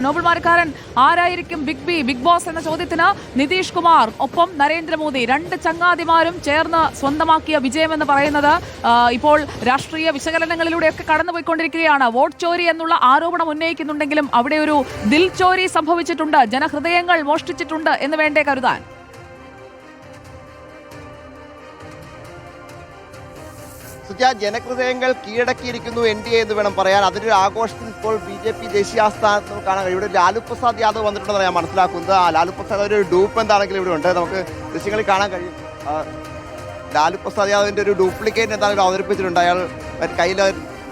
നോബൽമാർക്കാരൻ ആരായിരിക്കും big boss എന്ന ചോദ്യത്തിന് നിതീഷ് കുമാർ ഒപ്പം നരേന്ദ്രമോദി രണ്ട് ചങ്ങാതിമാരും ചേർന്ന് സ്വന്തമാക്കിയ വിജയമെന്ന് പറയുന്നത് ഇപ്പോൾ രാഷ്ട്രീയ വിശകലനങ്ങളിലൂടെയൊക്കെ കടന്നുപോയിക്കൊണ്ടിരിക്കുകയാണ്. വോട്ട് ചോരി എന്നുള്ള ആരോപണം ഉന്നയിക്കുന്നുണ്ടെങ്കിലും അവിടെ ഒരു ദിൽ ചോരി സംഭവിച്ചിട്ടുണ്ട്, ജനഹൃദയങ്ങൾ മോഷ്ടിച്ചിട്ടുണ്ട് എന്ന് വേണ്ടേ കരുതാൻ? ജനഹൃദയങ്ങൾ കീഴടക്കിയിരിക്കുന്നു NDA എന്ന് വേണം പറയാൻ. അതിന്റെ ആഘോഷത്തിൽ ഇപ്പോൾ BJP ദേശീയ ആസ്ഥാനത്ത് കാണാൻ കഴിയും. ഇവിടെ ലാലു പ്രസാദ് യാദവ് വന്നിട്ടുണ്ടെന്ന് ഞാൻ മനസ്സിലാക്കുന്നത്. ആ ലാലു പ്രസാദ് ഒരു ഡൂപ്പ് എന്താണെങ്കിലും ഇവിടെ ഉണ്ട്, നമുക്ക് ദൃശ്യങ്ങളിൽ കാണാൻ കഴിയും. ലാലു പ്രസാദ് യാദവിന്റെ ഒരു ഡ്യൂപ്ലിക്കേറ്റ് എന്താണെങ്കിലും അവതരിപ്പിച്ചിട്ടുണ്ട്. അയാൾ കയ്യിൽ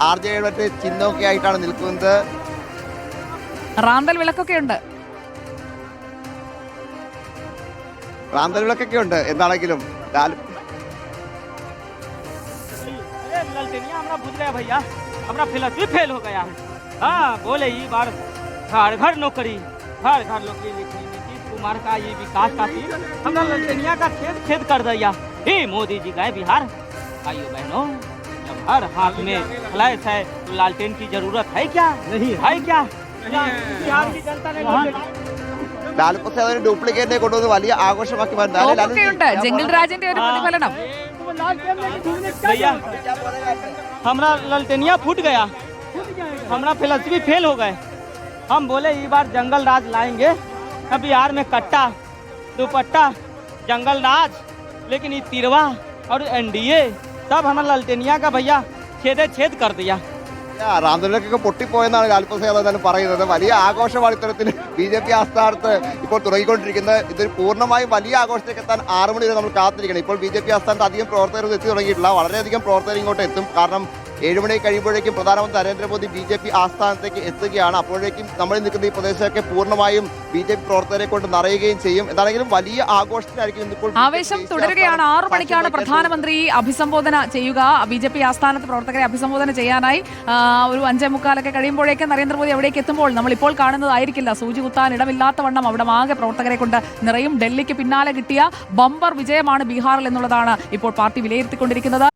RJയുടെ മറ്റേ ചിഹ്നമൊക്കെ ആയിട്ടാണ് നിൽക്കുന്നത്. റാന്തൽ വിളക്കൊക്കെ ഉണ്ട്, റാന്തൽ വിളക്കൊക്കെ ഉണ്ട്. എന്താണെങ്കിലും ലാലു हमरा बुझ गया भैया, हमरा फिलहाल फेल हो गया है। हाँ बोले ये बार घर घर नौकरी लिखी नीतीश कुमार का ये विकास का थी, हमरा ललटेनिया का खेद कर दिया। हे मोदी जी गए बिहार, भाइयों बहनों, जब हर हाथ में फ्लैश है तो लालटेन की जरूरत है क्या? नहीं है क्या? बिहार की जनता ने ലാലു പ്രസാദ് ഡ്യൂപ്ലിക്കേറ്റിനെ കൊണ്ടുവന്ന് വലിയ ആഘോഷമാക്കി ജംഗിൾ രാജിന്റെ ഒരു പ്രതിഫലനം. भैया हमरा ललटेनिया फूट गया, हमरा फिलॉसफी फेल हो गए। हम बोले ये बार जंगल राज लाएंगे, बिहार में कट्टा दुपट्टा जंगल राज, लेकिन ये तिरवा और NDA सब हमारा ललटेनिया का भैया छेद कर दिया। റാന്തലിലൊക്കെ പൊട്ടിപ്പോയെന്നാണ് ലാലു പ്രസാദ് യാദവ് പറയുന്നത്. വലിയ ആഘോഷമാണ് ഇത്തരത്തിൽ BJP ആസ്ഥാനത്ത് ഇപ്പോൾ തുടങ്ങിക്കൊണ്ടിരിക്കുന്നത്. ഇതൊരു പൂർണ്ണമായും വലിയ ആഘോഷത്തിലേക്ക് എത്താൻ 6 മണി വരെ നമ്മൾ കാത്തിരിക്കണം. ഇപ്പോൾ BJP ആസ്ഥാനത്ത് അധികം പ്രവർത്തകർ എത്തി തുടങ്ങിയിട്ടില്ല, വളരെയധികം പ്രവർത്തകർ ഇങ്ങോട്ട് എത്തും. കാരണം 7 മണി കഴിയുമ്പോഴേക്കും പ്രധാനമന്ത്രി നരേന്ദ്രമോദി BJP ആസ്ഥാനത്തേക്ക് എത്തുകയാണ്. അപ്പോഴേക്കും നമ്മൾ നിൽക്കുന്ന ഈ പ്രദേശമൊക്കെ പൂർണ്ണമായും BJP പ്രവർത്തകരെ കൊണ്ട് നിറയുകയും ചെയ്യും. എന്താണെങ്കിലും വലിയ ആഘോഷത്തിലായിരിക്കും ഇപ്പോൾ ആവേശം തുടരുകയാണ്. 6 മണിക്കാണ് പ്രധാനമന്ത്രി അഭിസംബോധന ചെയ്യുക. BJP ആസ്ഥാനത്ത് പ്രവർത്തകരെ അഭിസംബോധന ചെയ്യാനായി ഒരു 5:45 കഴിയുമ്പോഴേക്കും നരേന്ദ്രമോദി എവിടേക്ക് എത്തുമ്പോൾ നമ്മൾ ഇപ്പോൾ കാണുന്നതായിരിക്കില്ല. സൂചി കുത്താൻ ഇടമില്ലാത്ത വണ്ണം അവിടെ ആകെ പ്രവർത്തകരെ കൊണ്ട് നിറയും. ഡൽഹിക്ക് പിന്നാലെ കിട്ടിയ ബമ്പർ വിജയമാണ് ബീഹാറിൽ എന്നുള്ളതാണ് ഇപ്പോൾ പാർട്ടി വിലയിരുത്തിക്കൊണ്ടിരിക്കുന്നത്.